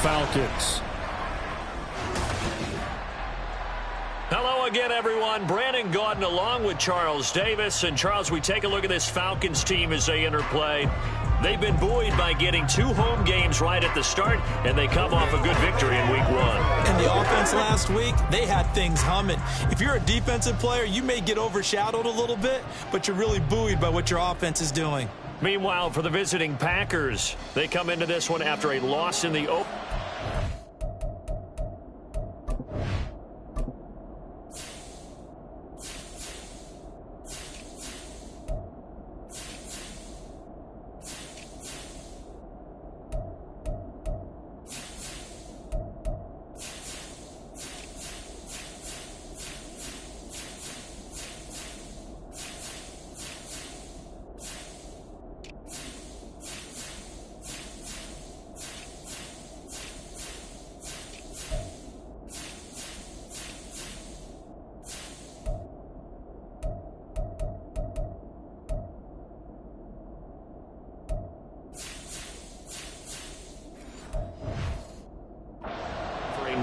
Falcons. Hello again, everyone. Brandon Gaudin along with Charles Davis. And, Charles, we take a look at this Falcons team as they enter play. They've been buoyed by getting 2 home games right at the start, and they come off a good victory in Week 1. And the offense last week, they had things humming. If you're a defensive player, you may get overshadowed a little bit, but you're really buoyed by what your offense is doing. Meanwhile, for the visiting Packers, they come into this one after a loss in the open.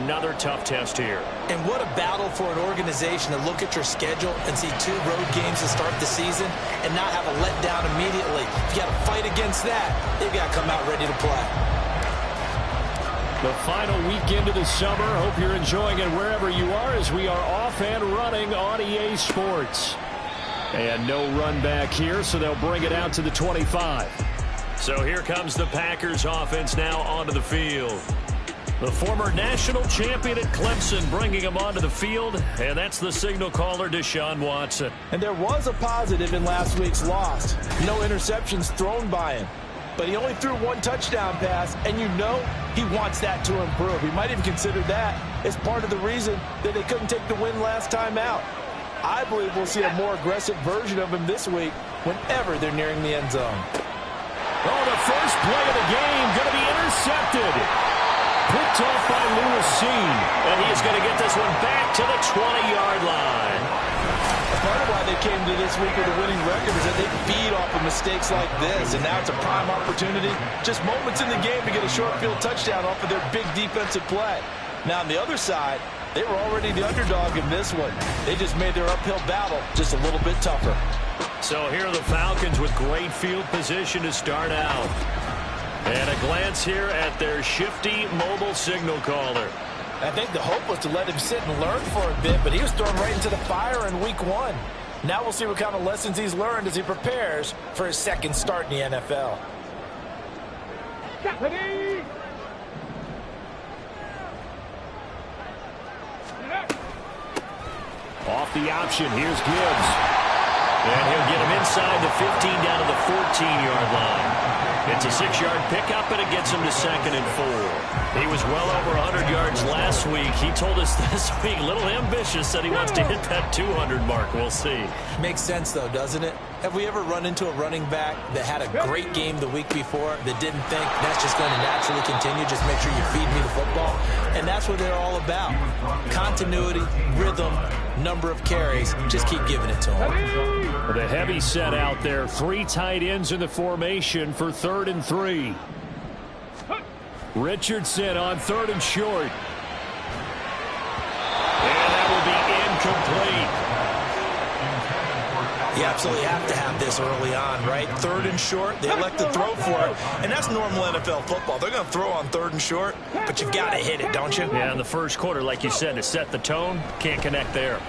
Another tough test here. And what a battle for an organization to look at your schedule and see 2 road games to start the season and not have a letdown immediately. If you got to fight against that, they've got to come out ready to play. The final weekend of the summer. Hope you're enjoying it wherever you are as we are off and running on EA Sports. And no run back here, so they'll bring it out to the 25. So here comes the Packers offense now onto the field. The former national champion at Clemson bringing him onto the field, and that's the signal caller, Deshaun Watson. And there was a positive in last week's loss. No interceptions thrown by him. But he only threw 1 touchdown pass, and you know he wants that to improve. He might even consider that as part of the reason that they couldn't take the win last time out. I believe we'll see a more aggressive version of him this week whenever they're nearing the end zone. Oh, the first play of the game going to be intercepted. Picked off by Lewis Seen. And he's going to get this one back to the 20-yard line. Part of why they came to this week with a winning record is that they feed off of mistakes like this. And now it's a prime opportunity, just moments in the game to get a short field touchdown off of their big defensive play. Now on the other side, they were already the underdog in this one. They just made their uphill battle just a little bit tougher. So here are the Falcons with great field position to start out. And a glance here at their shifty mobile signal caller. I think the hope was to let him sit and learn for a bit, but he was thrown right into the fire in Week 1. Now we'll see what kind of lessons he's learned as he prepares for his second start in the NFL. Off the option, here's Gibbs. And he'll get him inside the 15 down to the 14-yard line. It's a 6-yard pickup, and it gets him to 2nd and 4. He was well over 100 yards last week. He told us this week, a little ambitious, said he wants to hit that 200 mark. We'll see. Makes sense, though, doesn't it? Have we ever run into a running back that had a great game the week before that didn't think that's just going to naturally continue, just make sure you feed me the football? And that's what they're all about. Continuity, rhythm, number of carries. Just keep giving it to them. The heavy set out there. 3 tight ends in the formation for 3rd and 3. Richardson on 3rd and short. And that will be incomplete. You absolutely have to have this early on, right? 3rd and short, they elect to throw for it, and that's normal NFL football. They're going to throw on 3rd and short, but you've got to hit it, don't you? Yeah, in the first quarter, like you said, to set the tone, can't connect there.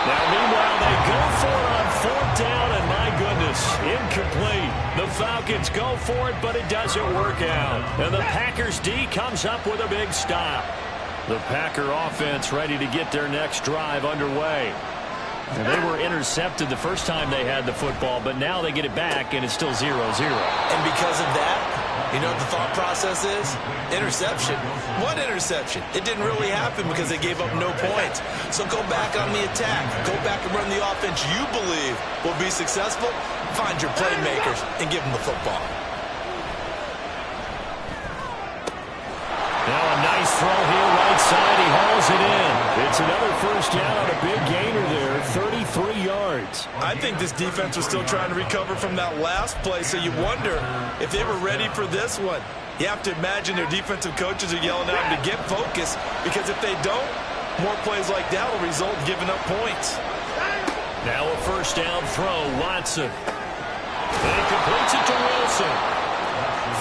Now, meanwhile, they go for it on 4th down, and my goodness, incomplete. The Falcons go for it, but it doesn't work out. And the Packers D comes up with a big stop. The Packer offense ready to get their next drive underway. And they were intercepted the first time they had the football, but now they get it back, and it's still 0-0. And because of that, you know what the thought process is? Interception. What interception? It didn't really happen because they gave up no points. So go back on the attack. Go back and run the offense you believe will be successful. Find your playmakers and give them the football. Now a nice throw here right side. He hauls it in. It's another first down on a big gainer there, 33 yards. yards. I think this defense was still trying to recover from that last play, so you wonder if they were ready for this one. You have to imagine their defensive coaches are yelling at them to get focused, because if they don't, more plays like that will result in giving up points. Now a first down throw, Watson. And he completes it to Wilson.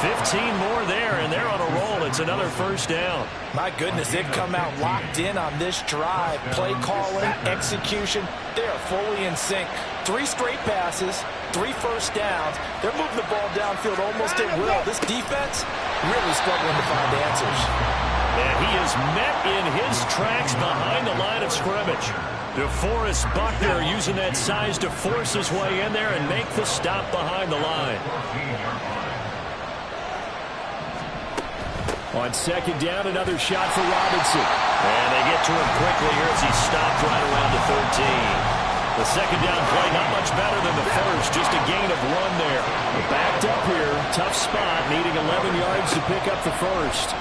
15 more there, and they're on a roll. It's another first down. My goodness, they've come out locked in on this drive. Play calling, execution, they are fully in sync. 3 straight passes, 3 first downs. They're moving the ball downfield almost at will. This defense really struggling to find answers. And he is met in his tracks behind the line of scrimmage. DeForest Buckner using that size to force his way in there and make the stop behind the line. On second down, another shot for Robinson. And they get to him quickly here as he stopped right around the 13. The second down play not much better than the first, just a gain of 1 there. Backed up here, tough spot, needing 11 yards to pick up the first.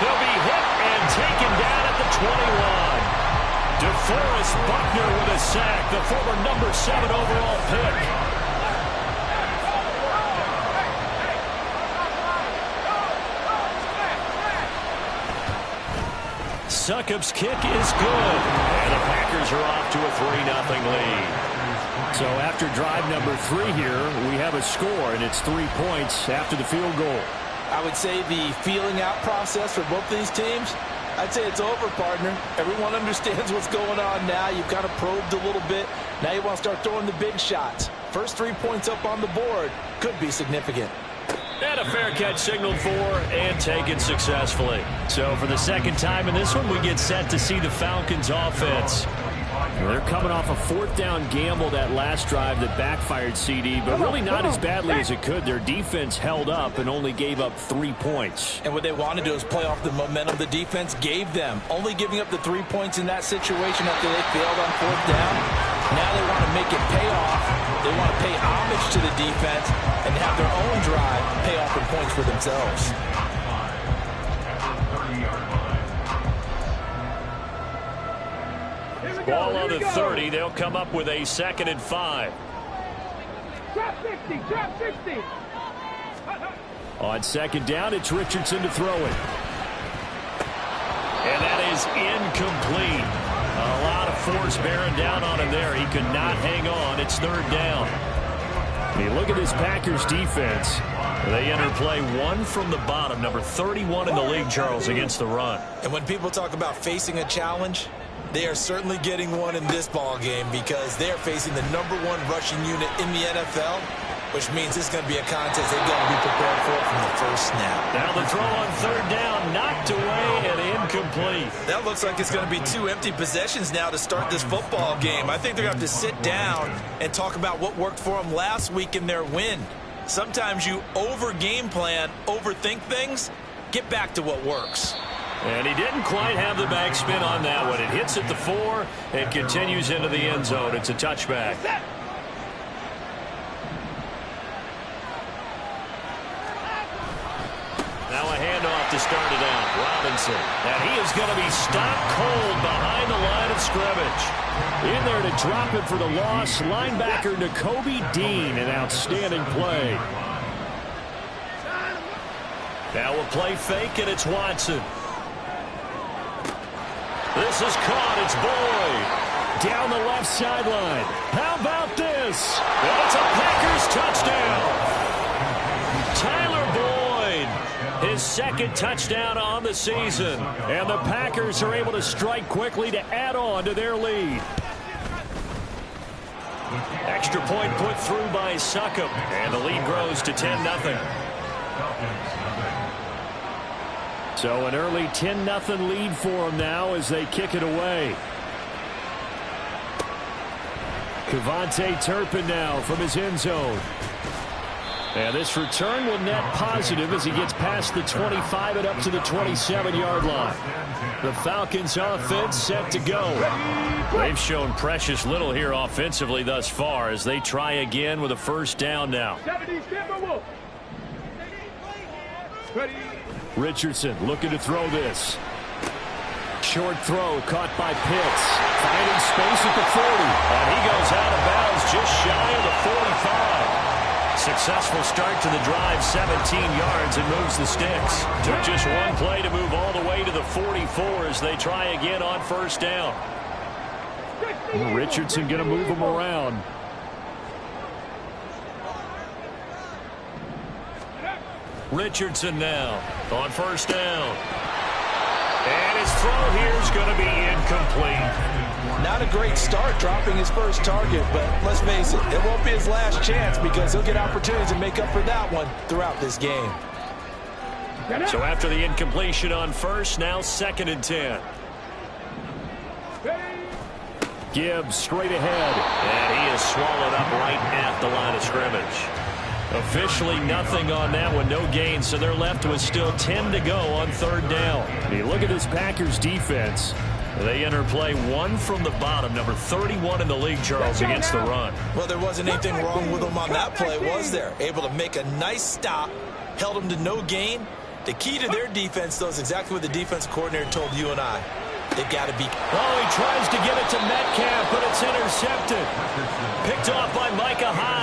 He'll be hit and taken down at the 21. DeForest Buckner with a sack, the former number 7 overall pick. Succop's kick is good. And the Packers are off to a 3-0 lead. So after drive number 3 here, we have a score, and it's 3 points after the field goal. I would say the feeling out process for both of these teams, I'd say it's over, partner. Everyone understands what's going on now. You've kind of probed a little bit. Now you want to start throwing the big shots. First 3 points up on the board could be significant. And a fair catch signaled for and taken successfully. So for the second time in this one, we get set to see the Falcons offense. Well, they're coming off a 4th down gamble that last drive that backfired, CD, but really not as badly as it could. Their defense held up and only gave up 3 points. And what they want to do is play off the momentum the defense gave them. Only giving up the 3 points in that situation after they failed on 4th down. Now they want to make it pay off. They want to pay homage to the defense and have their own drive pay off in points for themselves. Ball on the 30. They'll come up with a 2nd and 5. Drop 60, drop 60. On second down, it's Richardson to throw it. And that is incomplete. A lot of force bearing down on him there. He could not hang on. It's 3rd down. Hey, look at this Packers defense. They enter play 1 from the bottom, number 31 in the league, Charles, against the run. And when people talk about facing a challenge, they are certainly getting one in this ball game, because they are facing the number 1 rushing unit in the NFL, which means it's going to be a contest they've got to be prepared for from the first snap. Now the throw on 3rd down, knocked away and incomplete. That looks like it's going to be 2 empty possessions now to start this football game. I think they're going to have to sit down and talk about what worked for them last week in their win. Sometimes you over-game plan, overthink things, get back to what works. And he didn't quite have the backspin on that one. It hits at the 4 and continues into the end zone. It's a touchback. Now a handoff to start it out. Robinson. And he is going to be stopped cold behind the line of scrimmage. In there to drop it for the loss, linebacker Nakobe Dean. An outstanding play. Now a play fake, and it's Watson. This is caught. It's Boyd. Down the left sideline. How about this? And it's a Packers touchdown. Tyler Boyd, his 2nd touchdown on the season. And the Packers are able to strike quickly to add on to their lead. Extra point put through by Succop. And the lead grows to 10-0. So an early 10-0 lead for them now as they kick it away. Kevontae Turpin now from his end zone. And this return will net positive as he gets past the 25 and up to the 27-yard line. The Falcons offense set to go. They've shown precious little here offensively thus far as they try again with a first down now. Richardson looking to throw this. short throw caught by Pitts. Finding space at the 40. And he goes out of bounds just shy of the 45. Successful start to the drive, 17 yards, and moves the sticks. Took just one play to move all the way to the 44 as they try again on first down. Richardson going to move him around. Richardson now on first down. And his throw here is going to be incomplete. Not a great start dropping his first target, but let's face it, it won't be his last chance because he'll get opportunities to make up for that one throughout this game. So after the incompletion on first, now 2nd and 10. Gibbs straight ahead. And he is swallowed up right at the line of scrimmage. Officially nothing on that one, no gain, so they're left with still 10 to go on 3rd down. Hey, look at this Packers defense. They enter play one from the bottom, number 31 in the league, Charles, against the run. Well, there wasn't anything wrong with them on that play, was there? Able to make a nice stop, held them to no gain. The key to their defense, though, is exactly what the defense coordinator told you and I. They've got to be. Oh, he tries to get it to Metcalf, but it's intercepted. Picked off by Micah Hyde.